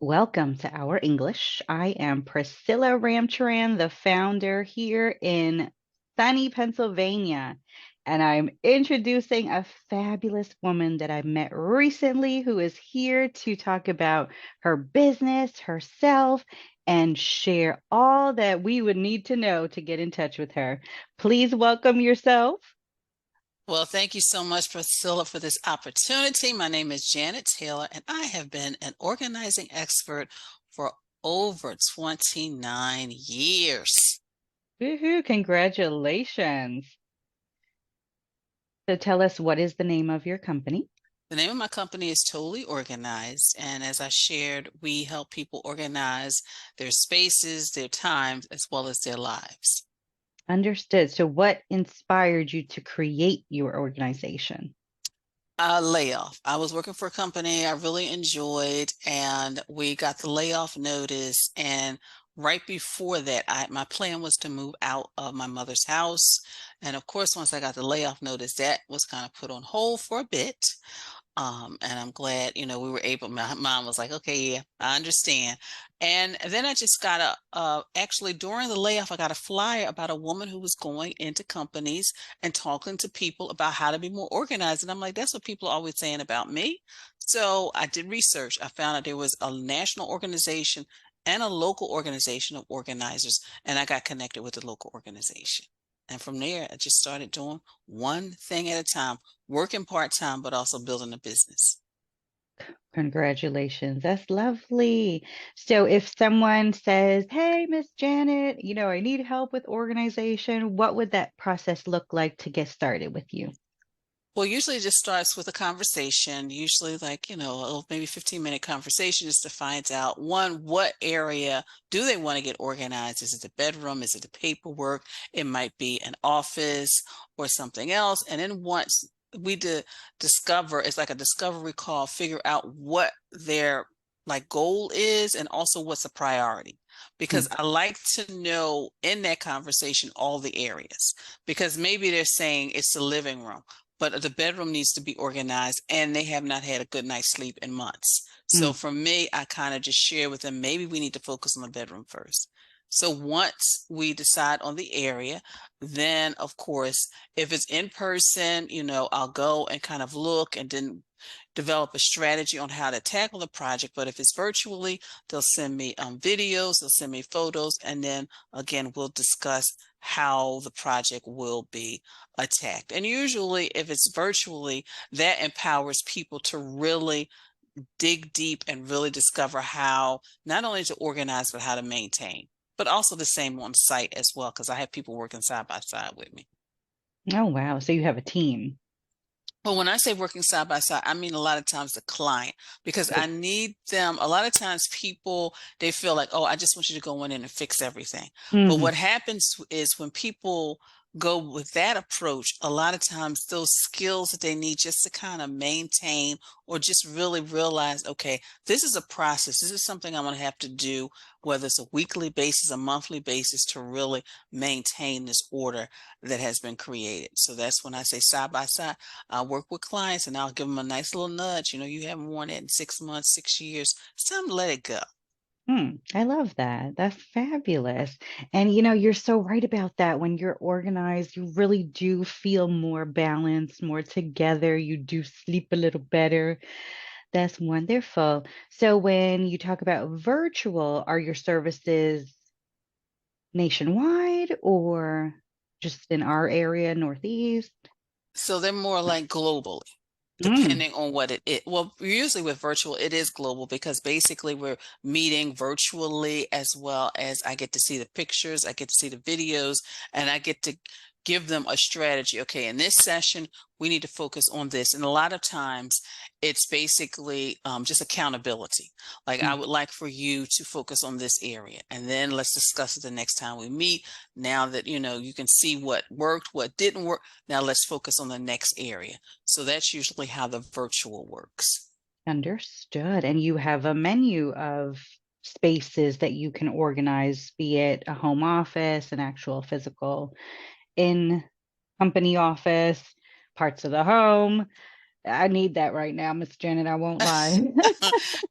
Welcome to Our English. I am Priscilla Ramcharan, the founder here in sunny Pennsylvania, and I'm introducing a fabulous woman that I met recently who is here to talk about her business, herself, and share all that we would need to know to get in touch with her. Please welcome yourself. Well, thank you so much, Priscilla, for this opportunity. My name is Janet Taylor, and I have been an organizing expert for over 29 years. Woohoo, congratulations. So tell us, what is the name of your company? The name of my company is Totally Organized, and as I shared, we help people organize their spaces, their times, as well as their lives. Understood. So, what inspired you to create your organization? A layoff. I was working for a company I really enjoyed, and we got the layoff notice. And right before that, my plan was to move out of my mother's house. And of course, once I got the layoff notice, that was kind of put on hold for a bit. And I'm glad, we were able, my mom was like, okay, yeah, I understand. And then I just got actually during the layoff, I got a flyer about a woman who was going into companies and talking to people about how to be more organized. And I'm like, that's what people are always saying about me. So I did research. I found out there was a national organization and a local organization of organizers, and I got connected with the local organization. And from there, I just started doing one thing at a time, working part-time, but also building a business. Congratulations. That's lovely. So, if someone says, "Hey, Miss Janet, I need help with organization," what would that process look like to get started with you? Well, usually it just starts with a conversation, usually like, a little maybe 15-minute conversation just to find out one, what area do they want to get organized? Is it the bedroom? Is it the paperwork? It might be an office or something else. And then once we discover, it's like a discovery call, figure out what their like goal is and also what's a priority. Because Hmm. I like to know in that conversation all the areas because maybe they're saying it's the living room, but the bedroom needs to be organized and they have not had a good night's sleep in months. So Hmm. for me, I kind of just share with them, maybe we need to focus on the bedroom first. So once we decide on the area, then of course, if it's in person, I'll go and kind of look and then develop a strategy on how to tackle the project. But if it's virtually, they'll send me videos, they'll send me photos, and then again, we'll discuss how the project will be attacked. And usually, if it's virtually, that empowers people to really dig deep and really discover how not only to organize, but how to maintain. But also the same on site as well, because I have people working side by side with me. Oh, wow. So, you have a team. But when I say working side by side, I mean a lot of times the client, because I Oh. need them. A lot of times people, they feel like, oh, I just want you to go in and fix everything. But Hmm. what happens is when people go with that approach, a lot of times those skills that they need just to kind of maintain or just really realize, okay, this is a process. This is something I'm going to have to do, whether it's a weekly basis, a monthly basis, to really maintain this order that has been created. So that's when I say side by side. I'll work with clients and I'll give them a nice little nudge. You haven't worn it in 6 months, 6 years. It's time to let it go. I love that. That's fabulous. And you're so right about that. When you're organized, you really do feel more balanced, more together. You do sleep a little better. That's wonderful. So when you talk about virtual, are your services nationwide or just in our area, Northeast? So they're more like globally, Mm, depending on what it is. Well, usually with virtual, it is global because basically we're meeting virtually as well as I get to see the pictures, I get to see the videos, and I get to give them a strategy. Okay, in this session, we need to focus on this. And a lot of times it's basically just accountability. Like, I mm. would like for you to focus on this area, and then let's discuss it the next time we meet. Now that you can see what worked, what didn't work. Now let's focus on the next area. So that's usually how the virtual works. Understood. And you have a menu of spaces that you can organize, be it a home office, an actual physical in company office, parts of the home. I need that right now, Miss Janet. I won't lie.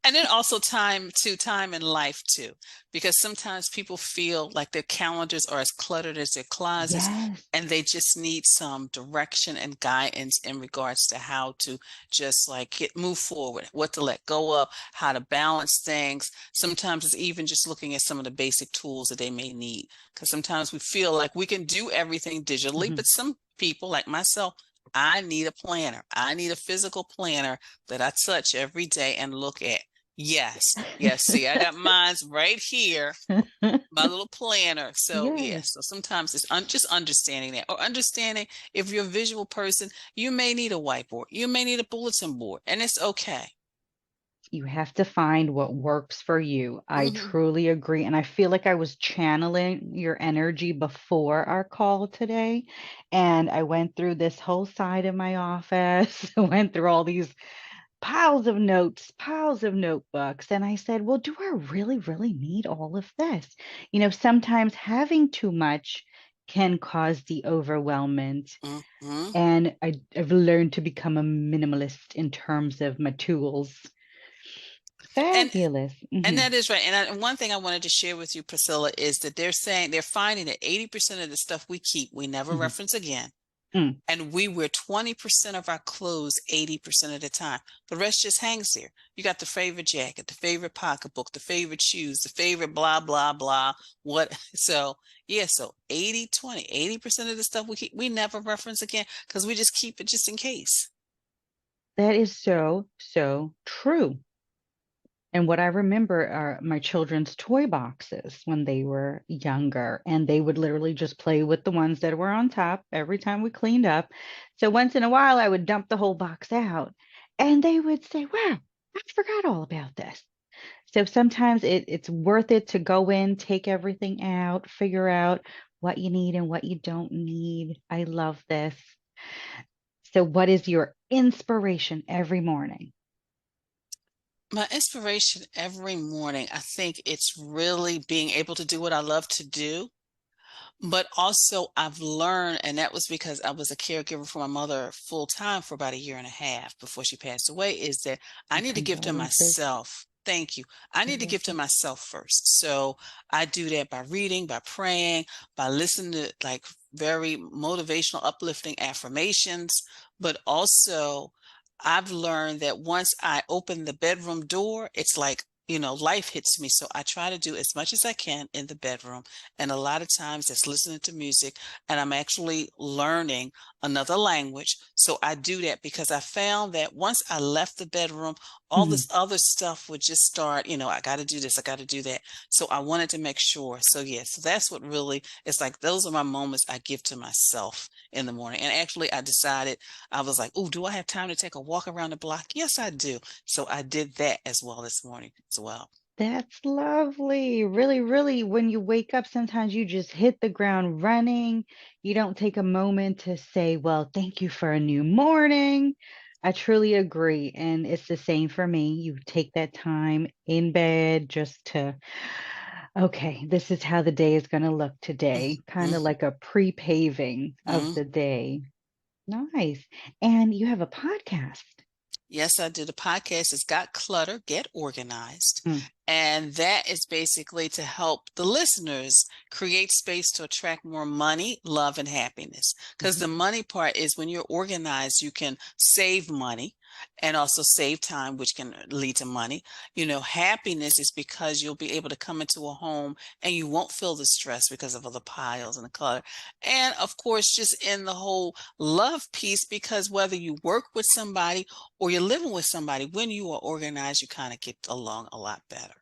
And then also time to time in life too, because sometimes people feel like their calendars are as cluttered as their closets, Yes. and they just need some direction and guidance in regards to how to just like move forward, what to let go of, how to balance things. Sometimes it's even just looking at some of the basic tools that they may need, because sometimes we feel like we can do everything digitally, Mhm. but some people like myself, I need a planner. I need a physical planner that I touch every day and look at. Yes, yes. See, I got mine's right here, my little planner. So, Yes. yes. So sometimes it's just understanding that, or understanding if you're a visual person, you may need a whiteboard, you may need a bulletin board, and it's okay. You have to find what works for you. I Hmm. truly agree. And I feel like I was channeling your energy before our call today. And I went through this whole side of my office, went through all these piles of notes, piles of notebooks. And I said, well, do I really, really need all of this? Sometimes having too much can cause the overwhelmment. Hmm. And I've learned to become a minimalist in terms of my tools. And Fabulous. And that is right. And one thing I wanted to share with you, Priscilla, is that they're finding that 80% of the stuff we keep, we never Mhm. reference again. Mm. And we wear 20% of our clothes 80% of the time. The rest just hangs there. You got the favorite jacket, the favorite pocketbook, the favorite shoes, the favorite blah, blah, blah. What? So, yeah, so 80/20, 80% of the stuff we keep, we never reference again because we just keep it just in case. That is so, so true. And what I remember are my children's toy boxes when they were younger, and they would literally just play with the ones that were on top every time we cleaned up. So once in a while, I would dump the whole box out, and they would say, wow, I forgot all about this. So sometimes it's worth it to go in, take everything out, figure out what you need and what you don't need. I love this. So, what is your inspiration every morning? My inspiration every morning, I think it's really being able to do what I love to do. But also, I've learned, and that was because I was a caregiver for my mother full time for about a year and a half before she passed away, is that I My need to give to condolences. myself. Thank you. I You're need to give to welcome. myself first. So I do that by reading, by praying, by listening to like very motivational, uplifting affirmations. But also, I've learned that once I open the bedroom door, it's like, life hits me. So I try to do as much as I can in the bedroom, and a lot of times it's listening to music, and I'm actually learning another language. So I do that because I found that once I left the bedroom, all Mhm. this other stuff would just start, I got to do this, I got to do that. So I wanted to make sure. So yes, so that's what really, it's like those are my moments I give to myself in the morning. And actually I decided, I was like, oh, do I have time to take a walk around the block? Yes, I do. So I did that as well this morning as well. That's lovely. Really, really, when you wake up, sometimes you just hit the ground running. You don't take a moment to say, well, thank you for a new morning. I truly agree. And it's the same for me. You take that time in bed just to, okay, this is how the day is going to look today, kind of Mm-hmm. like a pre-paving of Mm-hmm. the day. Nice. And you have a podcast. Yes, I did a podcast. It's Got Clutter, Get Organized. Mm. And that is basically to help the listeners create space to attract more money, love, and happiness. Because Mhm. the money part is when you're organized, you can save money and also save time, which can lead to money. Happiness is because you'll be able to come into a home and you won't feel the stress because of all the piles and the clutter. And of course, just in the whole love piece, because whether you work with somebody or you're living with somebody, when you are organized, you kind of get along a lot better.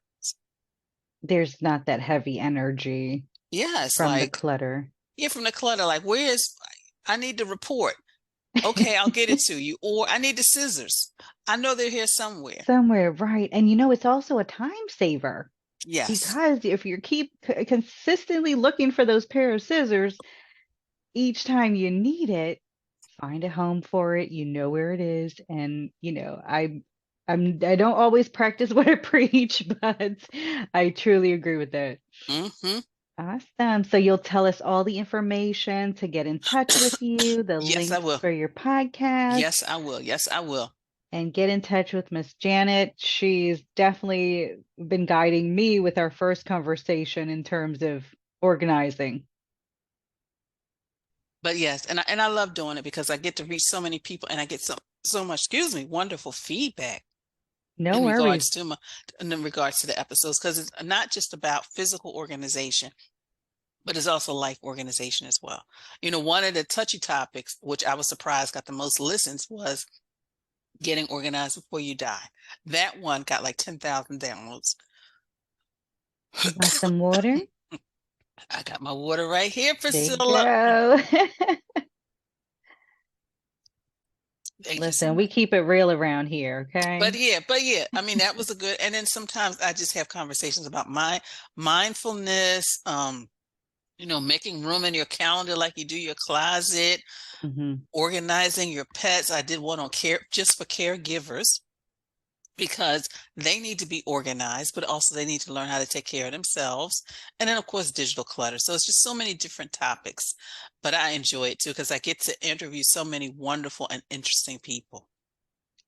There's not that heavy energy Yeah, it's from the like, clutter. yeah, from the clutter, like, I need the report. Okay, I'll get it to you. Or I need the scissors. I know they're here somewhere. Somewhere, right. And it's also a time saver Yes. because if you keep consistently looking for those pair of scissors each time you need it, find a home for it, you know where it is. And, I don't always practice what I preach, but I truly agree with that. Mm-hmm. Awesome. So you'll tell us all the information to get in touch with you, the Yes, I links will. for your podcast, Yes, I will. Yes, I will. and get in touch with Miss Janet. She's definitely been guiding me with our first conversation in terms of organizing. But yes, and I love doing it because I get to reach so many people and I get so much, excuse me, wonderful feedback No worries. in regards to the episodes because it's not just about physical organization, but it's also life organization as well. One of the touchy topics, which I was surprised got the most listens, was getting organized before you die. That one got like 10,000 downloads. You want some water? I got my water right here, There you Priscilla. go. Thank you so Listen, we much. keep it real around here, okay? But yeah, I mean, that was a good, and then sometimes I just have conversations about my mindfulness, making room in your calendar like you do your closet, Hmm. organizing your pets. I did one on care just for caregivers because they need to be organized, but also they need to learn how to take care of themselves. And then, of course, digital clutter. So it's just so many different topics, but I enjoy it too because I get to interview so many wonderful and interesting people.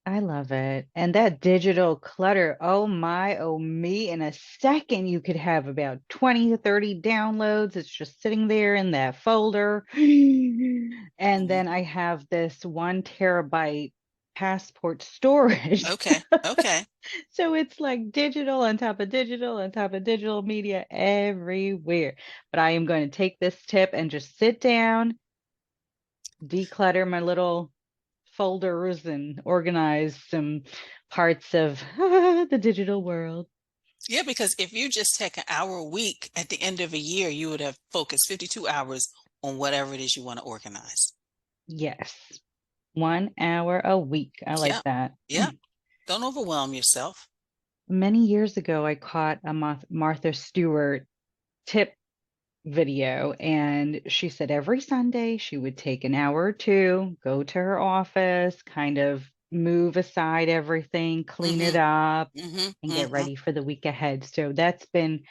I love it. And that digital clutter, oh my, oh me, in a second you could have about 20 to 30 downloads. It's just sitting there in that folder. And Mhm. then I have this 1 terabyte passport storage. Okay, okay. So it's like digital on top of digital on top of digital media everywhere. But I am going to take this tip and just sit down, declutter my little folders and organize some parts of the digital world. Yeah, because if you just take an hour a week at the end of a year, you would have focused 52 hours on whatever it is you want to organize. Yes, 1 hour a week. I like Yeah, that. yeah. Don't overwhelm yourself. Many years ago, I caught a Martha Stewart tip video, and she said every Sunday she would take an hour or two, go to her office, kind of move aside everything, clean it Mm-hmm, up, mm-hmm, and get mm-hmm. ready for the week ahead. So that's been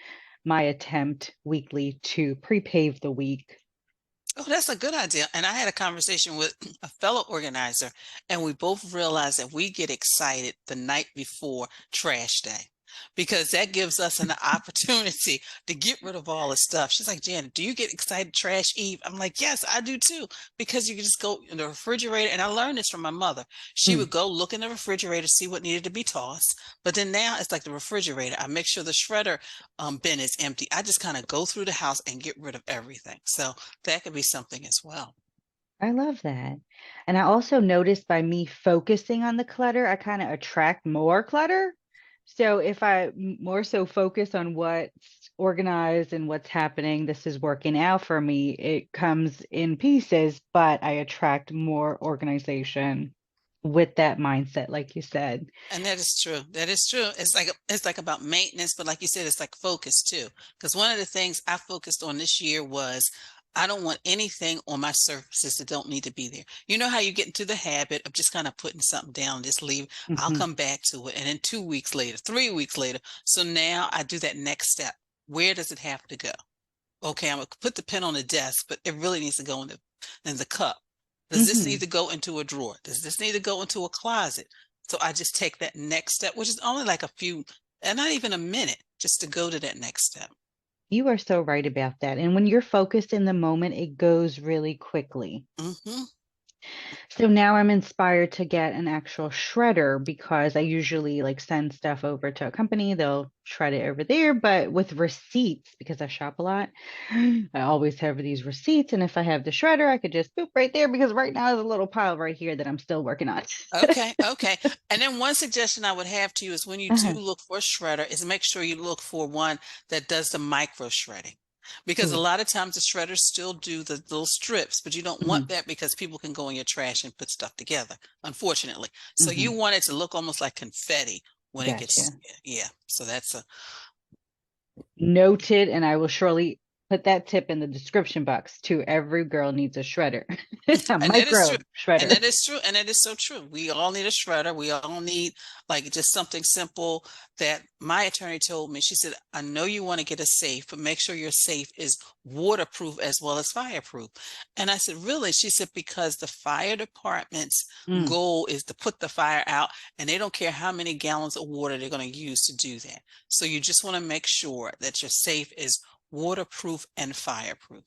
my attempt weekly to pre-pave the week. Oh, that's a good idea. And I had a conversation with a fellow organizer, and we both realized that we get excited the night before trash day because that gives us an opportunity to get rid of all the stuff. She's like, Janet, do you get excited trash eve? I'm like, yes, I do too, because you can just go in the refrigerator. And I learned this from my mother. She Mm, would go look in the refrigerator, see what needed to be tossed. But then now it's like the refrigerator. I make sure the shredder bin is empty. I just kind of go through the house and get rid of everything. So that could be something as well. I love that. And I also noticed by me focusing on the clutter, I kind of attract more clutter. So if I more so focus on what's organized and what's happening, this is working out for me. It comes in pieces, but I attract more organization with that mindset, like you said. And that is true. That is true. It's like about maintenance, but like you said, it's like focus too. Because one of the things I focused on this year was I don't want anything on my surfaces that don't need to be there. You know how you get into the habit of just kind of putting something down, just leave. I'll Hmm. come back to it. And then 2 weeks later, 3 weeks later. So now I do that next step. Where does it have to go? Okay, I'm gonna put the pen on the desk, but it really needs to go in the cup. Does this need Hmm. to go into a drawer? Does this need to go into a closet? So I just take that next step, which is only like a few, and not even a minute, just to go to that next step. You are so right about that. And when you're focused in the moment, it goes really quickly. Hmm. So now I'm inspired to get an actual shredder because I usually like send stuff over to a company, they'll shred it over there, but with receipts because I shop a lot, I always have these receipts. And if I have the shredder, I could just boop right there because right now there's a little pile right here that I'm still working on. Okay, okay. And then one suggestion I would have to you is when you do Uh-huh. look for a shredder, is make sure you look for one that does the micro shredding. Because a Ooh. lot of times the shredders still do the little strips, but you don't want Hmm. that because people can go in your trash and put stuff together, unfortunately. So you Hmm. want it to look almost like confetti when it gets, Gotcha. yeah. So that's a, Noted, and I will surely. Put that tip in the description box too. Every girl needs a shredder, a And that is true. micro And shredder. that is true. And that is so true. We all need a shredder. We all need like just something simple that my attorney told me. She said, I know you want to get a safe, but make sure your safe is waterproof as well as fireproof. And I said, really? She said, because the fire department's Mm. goal is to put the fire out, and they don't care how many gallons of water they're going to use to do that. So you just want to make sure that your safe is waterproof and fireproof.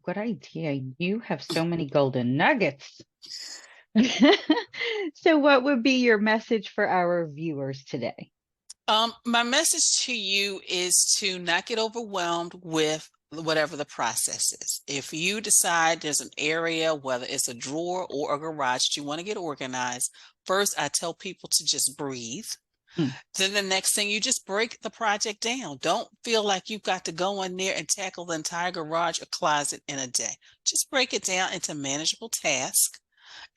Good idea. You have so many golden nuggets. So, what would be your message for our viewers today? My message to you is to not get overwhelmed with whatever the process is. If you decide there's an area, whether it's a drawer or a garage, that you want to get organized, first I tell people to just breathe. Mm. Then the next thing, you just break the project down. Don't feel like you've got to go in there and tackle the entire garage or closet in a day. Just break it down into manageable tasks.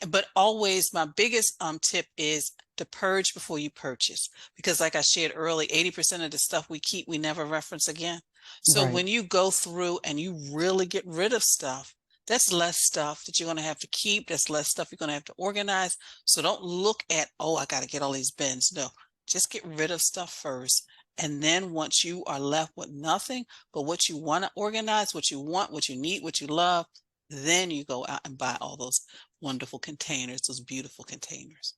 But always my biggest tip is to purge before you purchase. Because like I shared early, 80% of the stuff we keep, we never reference again. So Right. when you go through and you really get rid of stuff, that's less stuff that you're going to have to keep. That's less stuff you're going to have to organize. So don't look at, oh, I got to get all these bins. No, just get rid of stuff first. And then once you are left with nothing but what you want to organize, what you want, what you need, what you love, then you go out and buy all those wonderful containers, those beautiful containers.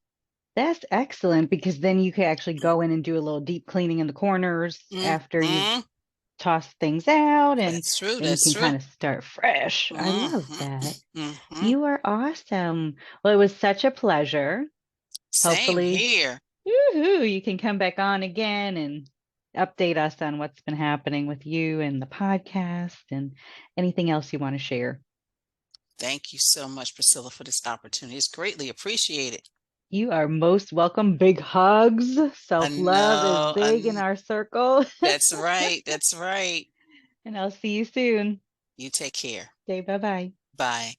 That's excellent because then you can actually go in and do a little deep cleaning in the corners after you've Hmm. tossed things out, and That's true. then you That's can true. kind of start fresh. I love Hmm. that. Hmm. You are awesome. Well, it was such a pleasure. Same Hopefully, here. woohoo, you can come back on again and update us on what's been happening with you and the podcast and anything else you want to share. Thank you so much, Priscilla, for this opportunity. It's greatly appreciated. You are most welcome. Big hugs. I Self-love is know. big in our circle. That's right. That's right. And I'll see you soon. You take care. Okay, bye-bye. Bye.